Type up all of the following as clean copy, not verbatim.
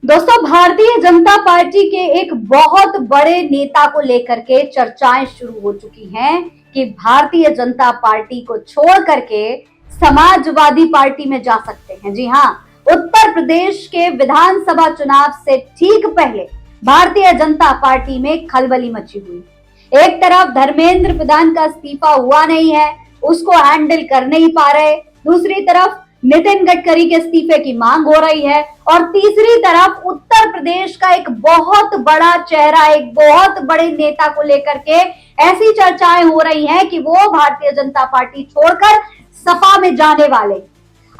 दोस्तों, भारतीय जनता पार्टी के एक बहुत बड़े नेता को लेकर के चर्चाएं शुरू हो चुकी हैं कि भारतीय जनता पार्टी को छोड़ करके समाजवादी पार्टी में जा सकते हैं। जी हां, उत्तर प्रदेश के विधानसभा चुनाव से ठीक पहले भारतीय जनता पार्टी में खलबली मची हुई। एक तरफ धर्मेंद्र प्रधान का इस्तीफा हुआ नहीं है, उसको हैंडल कर नहीं पा रहे, दूसरी तरफ नितिन गडकरी के इस्तीफे की मांग हो रही है और तीसरी तरफ उत्तर प्रदेश का एक बहुत बड़ा चेहरा, एक बहुत बड़े नेता को लेकर के ऐसी चर्चाएं हो रही हैं कि वो भारतीय जनता पार्टी छोड़कर सपा में जाने वाले।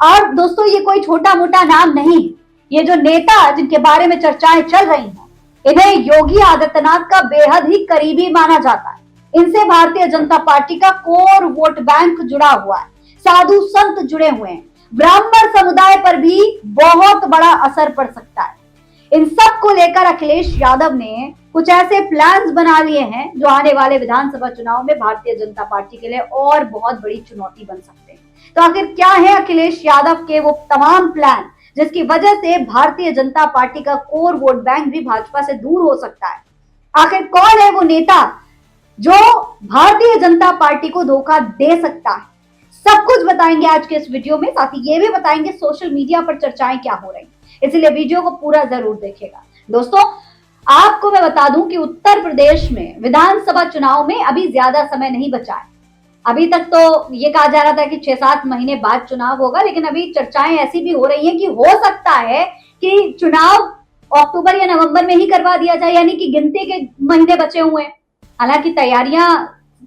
और दोस्तों, ये कोई छोटा मोटा नाम नहीं, ये जो नेता जिनके बारे में चर्चाएं चल रही हैं, इन्हें योगी आदित्यनाथ का बेहद ही करीबी माना जाता है। इनसे भारतीय जनता पार्टी का कोर वोट बैंक जुड़ा हुआ है, साधु संत जुड़े हुए हैं, ब्राह्मण समुदाय पर भी बहुत बड़ा असर पड़ सकता है। इन सब को लेकर अखिलेश यादव ने कुछ ऐसे प्लान्स बना लिए हैं जो आने वाले विधानसभा चुनाव में भारतीय जनता पार्टी के लिए और बहुत बड़ी चुनौती बन सकते हैं। तो आखिर क्या है अखिलेश यादव के वो तमाम प्लान जिसकी वजह से भारतीय जनता पार्टी का कोर वोट बैंक भी भाजपा से दूर हो सकता है? आखिर कौन है वो नेता जो भारतीय जनता पार्टी को धोखा दे सकता है? सब कुछ बताएंगे आज के इस वीडियो में। साथ ही ये भी बताएंगे सोशल मीडिया पर चर्चाएं क्या हो रही, इसलिए वीडियो को पूरा जरूर देखिएगा। दोस्तों, आपको मैं बता दूं कि उत्तर प्रदेश में विधानसभा चुनाव में अभी ज्यादा समय नहीं बचा है। अभी तक तो ये कहा जा रहा था कि 6-7 महीने बाद चुनाव होगा, लेकिन अभी चर्चाएं ऐसी भी हो रही हैं कि हो सकता है कि चुनाव अक्टूबर या नवंबर में ही करवा दिया जाए, यानी कि गिनती के महीने बचे हुए हैं। हालांकि तैयारियां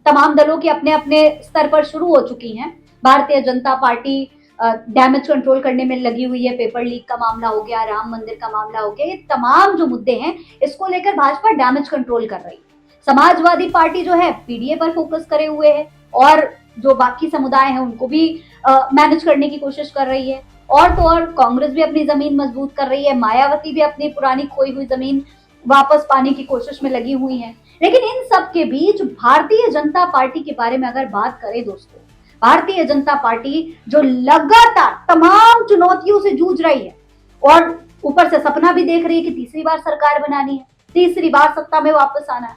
तमाम दलों की अपने अपने स्तर पर शुरू हो चुकी हैं। Bharatiya Janata party damage control करने में लगी हुई है, पेपर लीक का मामला हो गया, राम मंदिर का मामला हो गया, ये तमाम जो मुद्दे हैं इसको लेकर भाजपा डैमेज कंट्रोल कर रही है। समाजवादी पार्टी जो है पीडीए पर फोकस करे हुए है और जो बाकी समुदाय है उनको भी मैनेज करने की कोशिश कर रही है। और तो और कांग्रेस भी अपनी जमीन मजबूत कर रही है, मायावती भी अपनी पुरानी खोई हुई जमीन वापस पाने की कोशिश में लगी हुई है। लेकिन इन सब के बीच भारतीय जनता पार्टी के बारे में अगर बात करें दोस्तों, भारतीय जनता पार्टी जो लगातार तमाम चुनौतियों से जूझ रही है और ऊपर से सपना भी देख रही है कि तीसरी बार सरकार बनानी है, तीसरी बार सत्ता में वापस आना है।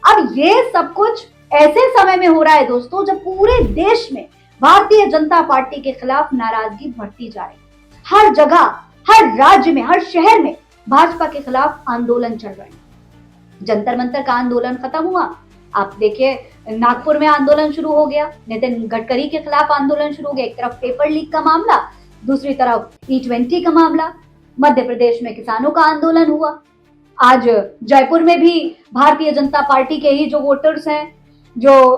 अब ये सब कुछ ऐसे समय में हो रहा है दोस्तों जब पूरे देश में भारतीय जनता पार्टी के खिलाफ नाराजगी बढ़ती जा रही है। हर जगह, हर राज्य में, हर शहर में भाजपा के खिलाफ आंदोलन चल रहे हैं। जंतर मंतर का आंदोलन खत्म हुआ, आप देखिए नागपुर में आंदोलन शुरू हो गया, नितिन गडकरी के खिलाफ आंदोलन शुरू हो गया। एक तरफ पेपर लीक का मामला, दूसरी तरफ E20 का मामला, मध्य प्रदेश में किसानों का आंदोलन हुआ। आज जयपुर में भी भारतीय जनता पार्टी के ही जो वोटर्स हैं, जो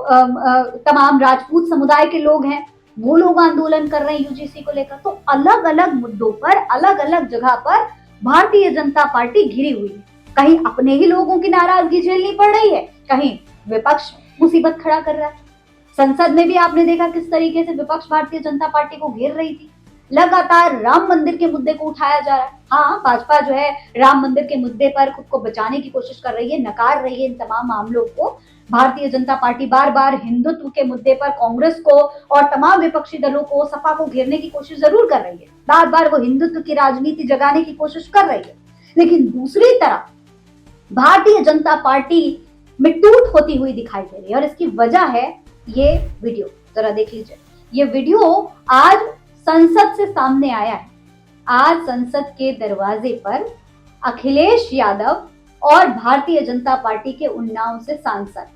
तमाम राजपूत समुदाय के लोग हैं, वो लोग आंदोलन कर रहे हैं यूजीसी को लेकर। तो अलग अलग मुद्दों पर, अलग अलग जगह पर भारतीय जनता पार्टी घिरी हुई है। कहीं अपने ही लोगों की नाराजगी झेलनी पड़ रही है, कहीं विपक्ष मुसीबत खड़ा कर रहा है। संसद में भी आपने देखा किस तरीके से विपक्ष भारतीय जनता पार्टी को घेर रही थी। लगातार राम मंदिर के मुद्दे को उठाया जा रहा है। हाँ, भाजपा जो है राम मंदिर के मुद्दे पर खुद को बचाने की कोशिश कर रही है, नकार रही है इन तमाम मामलों को। भारतीय जनता पार्टी बार बार हिंदुत्व के मुद्दे पर कांग्रेस को और तमाम विपक्षी दलों को, सपा को घेरने की कोशिश जरूर कर रही है। बार बार वो हिंदुत्व की राजनीति जगाने की कोशिश कर रही है। लेकिन दूसरी तरफ भारतीय जनता पार्टी में टूट होती हुई दिखाई दे रही है और इसकी वजह है ये वीडियो। जरा देख लीजिए, ये वीडियो आज संसद से सामने आया है। आज संसद के दरवाजे पर अखिलेश यादव और भारतीय जनता पार्टी के उन्नाव से सांसद,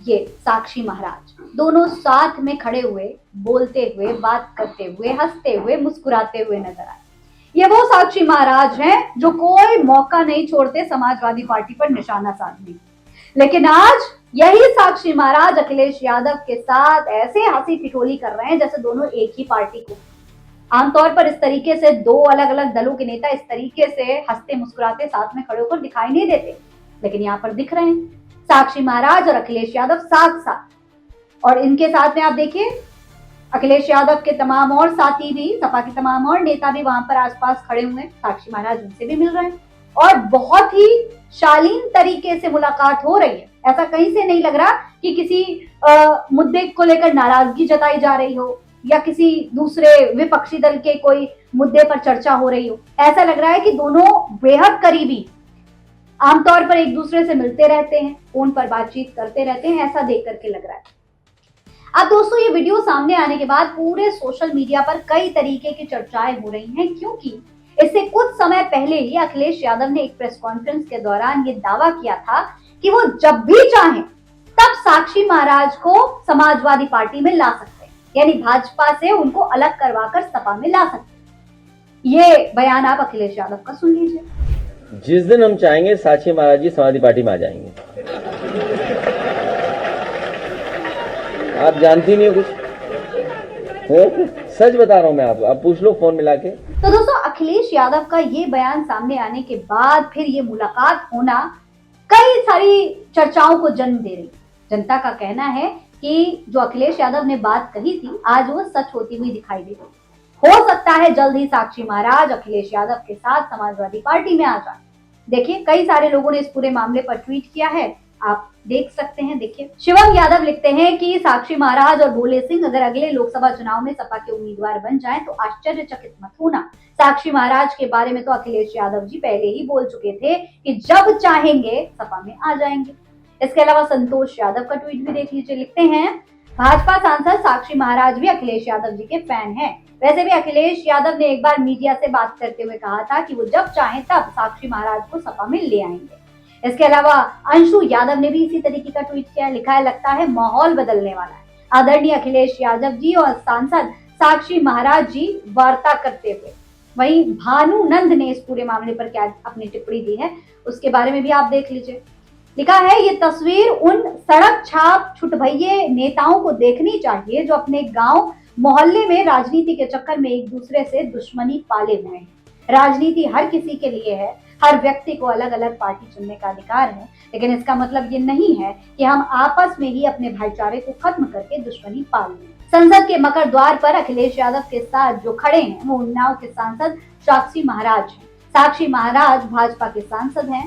ये साक्षी महाराज, दोनों साथ में खड़े हुए, बोलते हुए, बात करते हुए, हंसते हुए, मुस्कुराते हुए नजर आए। ये वो साक्षी महाराज हैं जो कोई मौका नहीं छोड़ते समाजवादी पार्टी पर निशाना साधने की। लेकिन आज यही साक्षी महाराज अखिलेश यादव के साथ ऐसे हंसी ठिठोली कर रहे हैं जैसे दोनों एक ही पार्टी को। आमतौर पर इस तरीके से दो अलग अलग दलों के नेता इस तरीके से हंसते मुस्कुराते साथ में खड़े होकर दिखाई नहीं देते, लेकिन यहाँ पर दिख रहे हैं साक्षी महाराज और अखिलेश यादव साथ साथ। और इनके साथ में आप देखिए अखिलेश यादव के तमाम और साथी भी, सपा के तमाम और नेता भी वहां पर आसपास खड़े हुए हैं। साक्षी महाराज उनसे भी मिल रहे हैं और बहुत ही शालीन तरीके से मुलाकात हो रही है। ऐसा कहीं से नहीं लग रहा कि किसी मुद्दे को लेकर नाराजगी जताई जा रही हो या किसी दूसरे विपक्षी दल के कोई मुद्दे पर चर्चा हो रही हो। ऐसा लग रहा है कि दोनों बेहद करीबी, आमतौर पर एक दूसरे से मिलते रहते हैं, फोन पर बातचीत करते रहते हैं, ऐसा देख करके लग रहा है। अब दोस्तों ये वीडियो सामने आने के बाद पूरे सोशल मीडिया पर कई तरीके की चर्चाएं हो रही हैं, क्योंकि इससे कुछ समय पहले ही अखिलेश यादव ने एक प्रेस कॉन्फ्रेंस के दौरान ये दावा किया था कि वो जब भी चाहें तब साक्षी महाराज को समाजवादी पार्टी में ला सकते हैं, यानी भाजपा से उनको अलग करवाकर सपा में ला सकते हैं। ये बयान आप अखिलेश यादव का सुन लीजिए। जिस दिन हम चाहेंगे साक्षी महाराज जी समाजवादी पार्टी में आ जाएंगे। आप जानती नहीं हो कुछ, सच बता रहा हूं मैं आपको, आप पूछ लो फोन मिला के। तो दोस्तों अखिलेश यादव का ये बयान सामने आने के बाद फिर ये मुलाकात होना कई सारी चर्चाओं को जन्म दे रही। जनता का कहना है कि जो अखिलेश यादव ने बात कही थी आज वो सच होती हुई दिखाई दे रही। हो सकता है जल्द ही साक्षी महाराज अखिलेश यादव के साथ समाजवादी पार्टी में आ जाए। देखिए कई सारे लोगों ने इस पूरे मामले पर ट्वीट किया है, आप देख सकते हैं। देखिए शिवम यादव लिखते हैं कि साक्षी महाराज और भोले सिंह अगर अगले लोकसभा चुनाव में सपा के उम्मीदवार बन जाएं तो आश्चर्यचकित मत होना। साक्षी महाराज के बारे में तो अखिलेश यादव जी पहले ही बोल चुके थे कि जब चाहेंगे सपा में आ जाएंगे। इसके अलावा संतोष यादव का ट्वीट भी देख लीजिए, लिखते हैं भाजपा सांसद साक्षी महाराज भी अखिलेश यादव जी के फैन हैं। वैसे भी अखिलेश यादव ने एक बार मीडिया से बात करते हुए कहा था कि वो जब चाहें तब साक्षी महाराज को सपा में ले आएंगे। इसके अलावा अंशु यादव ने भी इसी तरीके का ट्वीट किया, लिखा है लगता है माहौल बदलने वाला है। आदरणीय अखिलेश यादव जी और सांसद साक्षी महाराज जी वार्ता करते हुए। वहीं भानु नंद ने इस पूरे मामले पर क्या अपनी टिप्पणी दी है उसके बारे में भी आप देख लीजिए। लिखा है ये तस्वीर उन सड़क छाप छुटभइये नेताओं को देखनी चाहिए जो अपने गांव मोहल्ले में राजनीति के चक्कर में एक दूसरे से दुश्मनी पाले हुए हैं। राजनीति हर किसी के लिए है, हर व्यक्ति को अलग अलग पार्टी चुनने का अधिकार है, लेकिन इसका मतलब ये नहीं है कि हम आपस में ही अपने भाईचारे को खत्म करके दुश्मनी पाल लें। संसद के मकर द्वार पर अखिलेश यादव के साथ जो खड़े हैं वो उन्नाव के सांसद साक्षी महाराज हैं। साक्षी महाराज भाजपा के सांसद हैं,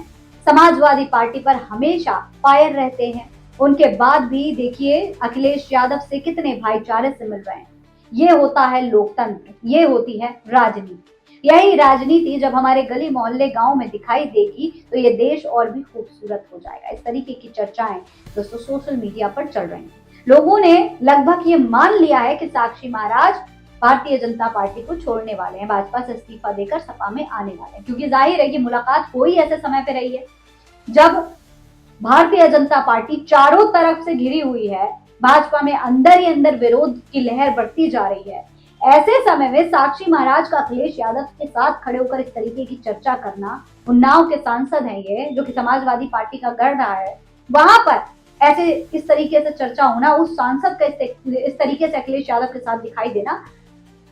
समाजवादी पार्टी पर हमेशा फायर रहते हैं। उनके बाद भी देखिए अखिलेश यादव से कितने भाईचारे से मिल रहे हैं। ये होता है लोकतंत्र, ये होती है राजनीति। यही राजनीति जब हमारे गली मोहल्ले गांव में दिखाई देगी तो ये देश और भी खूबसूरत हो जाएगा। इस तरीके की चर्चाएं दोस्तों सोशल मीडिया पर चल रही हैं। लोगों ने लगभग ये मान लिया है कि साक्षी महाराज भारतीय जनता पार्टी को छोड़ने वाले हैं, भाजपा से इस्तीफा देकर सपा में आने वाले हैं, क्योंकि जाहिर है कि मुलाकात हो ही ऐसे समय पे रही है जब भारतीय जनता पार्टी चारों तरफ से घिरी हुई है, भाजपा में अंदर ही अंदर विरोध की लहर बढ़ती जा रही है। ऐसे समय में साक्षी महाराज का अखिलेश यादव के साथ खड़े होकर इस तरीके की चर्चा करना, उन्नाव के सांसद हैं ये जो कि समाजवादी पार्टी का गढ़ रहा है, वहां पर ऐसे इस तरीके से चर्चा होना, उस सांसद का इस तरीके से अखिलेश यादव के साथ दिखाई देना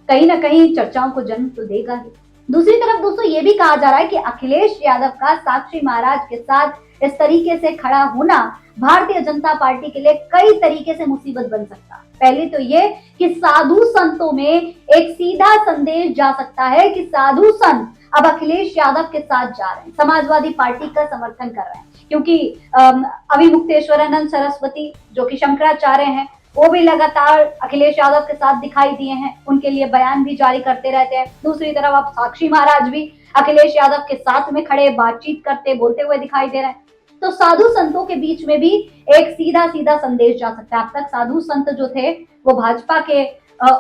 कहीं ना कहीं चर्चाओं को जन्म तो देगा ही। दूसरी तरफ दोस्तों ये भी कहा जा रहा है कि अखिलेश यादव का साक्षी महाराज के साथ इस तरीके से खड़ा होना भारतीय जनता पार्टी के लिए कई तरीके से मुसीबत बन सकता है। पहले तो ये कि साधु संतों में एक सीधा संदेश जा सकता है कि साधु संत अब अखिलेश यादव के साथ जा रहे हैं, समाजवादी पार्टी का समर्थन कर रहे हैं, क्योंकि अविमुक्तेश्वरानंद सरस्वती जो कि शंकराचार्य हैं वो भी लगातार अखिलेश यादव के साथ दिखाई दिए हैं, उनके लिए बयान भी जारी करते रहते हैं। दूसरी तरफ अब साक्षी महाराज भी अखिलेश यादव के साथ में खड़े बातचीत करते बोलते हुए दिखाई दे रहे हैं। तो साधु संतों के बीच में भी एक सीधा सीधा संदेश जा सकता है। अब तक साधु संत जो थे वो भाजपा के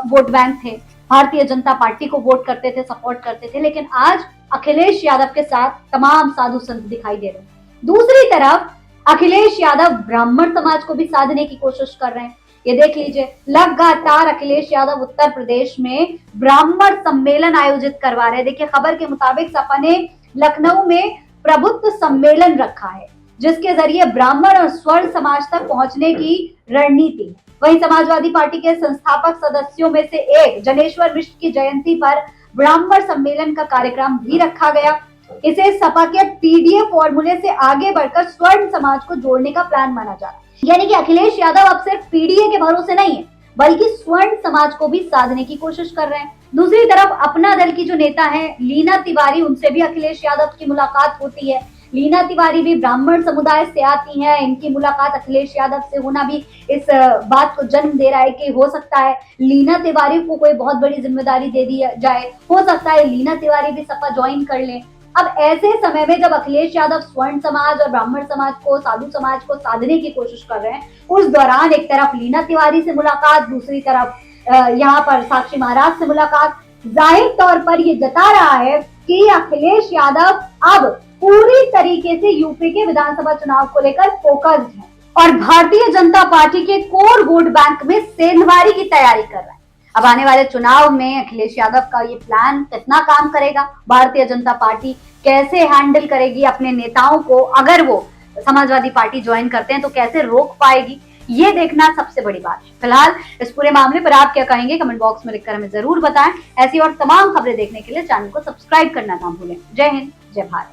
वोट बैंक थे, भारतीय जनता पार्टी को वोट करते थे, सपोर्ट करते थे, लेकिन आज अखिलेश यादव के साथ तमाम साधु संत दिखाई दे रहे हैं। दूसरी तरफ अखिलेश यादव ब्राह्मण समाज को भी साधने की कोशिश कर रहे हैं। ये देख लीजिए लगातार अखिलेश यादव उत्तर प्रदेश में ब्राह्मण सम्मेलन आयोजित करवा रहे हैं। देखिए खबर के मुताबिक सपा ने लखनऊ में प्रबुद्ध सम्मेलन रखा है जिसके जरिए ब्राह्मण और स्वर्ण समाज तक पहुंचने की रणनीति। वहीं समाजवादी पार्टी के संस्थापक सदस्यों में से एक जनेश्वर मिश्र की जयंती पर ब्राह्मण सम्मेलन का कार्यक्रम भी रखा गया। इसे सपा के पीडीए फॉर्मूले से आगे बढ़कर स्वर्ण समाज को जोड़ने का प्लान माना जा रहा है। यानी कि अखिलेश यादव अब सिर्फ पीडीए के भरोसे नहीं है बल्कि स्वर्ण समाज को भी साधने की कोशिश कर रहे हैं। दूसरी तरफ अपना दल की जो नेता है लीना तिवारी, उनसे भी अखिलेश यादव की मुलाकात होती है, लीना तिवारी भी ब्राह्मण समुदाय से आती हैं, इनकी मुलाकात अखिलेश यादव से होना भी इस बात को जन्म दे रहा है कि हो सकता है लीना तिवारी को कोई बहुत बड़ी जिम्मेदारी दे दी जाए, हो सकता है लीना तिवारी भी सपा ज्वाइन कर लें। अब ऐसे समय में जब अखिलेश यादव स्वर्ण समाज और ब्राह्मण समाज को, साधु समाज को साधने की कोशिश कर रहे हैं, उस दौरान एक तरफ लीना तिवारी से मुलाकात, दूसरी तरफ यहाँ पर साक्षी महाराज से मुलाकात, जाहिर तौर पर ये जता रहा है कि अखिलेश यादव अब पूरी तरीके से यूपी के विधानसभा चुनाव को लेकर फोकस्ड है और भारतीय जनता पार्टी के कोर वोट बैंक में सेंधमारी की तैयारी कर रहा है। अब आने वाले चुनाव में अखिलेश यादव का ये प्लान कितना काम करेगा, भारतीय जनता पार्टी कैसे हैंडल करेगी अपने नेताओं को, अगर वो समाजवादी पार्टी ज्वाइन करते हैं तो कैसे रोक पाएगी, ये देखना सबसे बड़ी बात है। फिलहाल इस पूरे मामले पर आप क्या कहेंगे, कमेंट बॉक्स में लिखकर हमें जरूर बताएं। ऐसी और तमाम खबरें देखने के लिए चैनल को सब्सक्राइब करना ना भूलें। जय हिंद, जय भारत।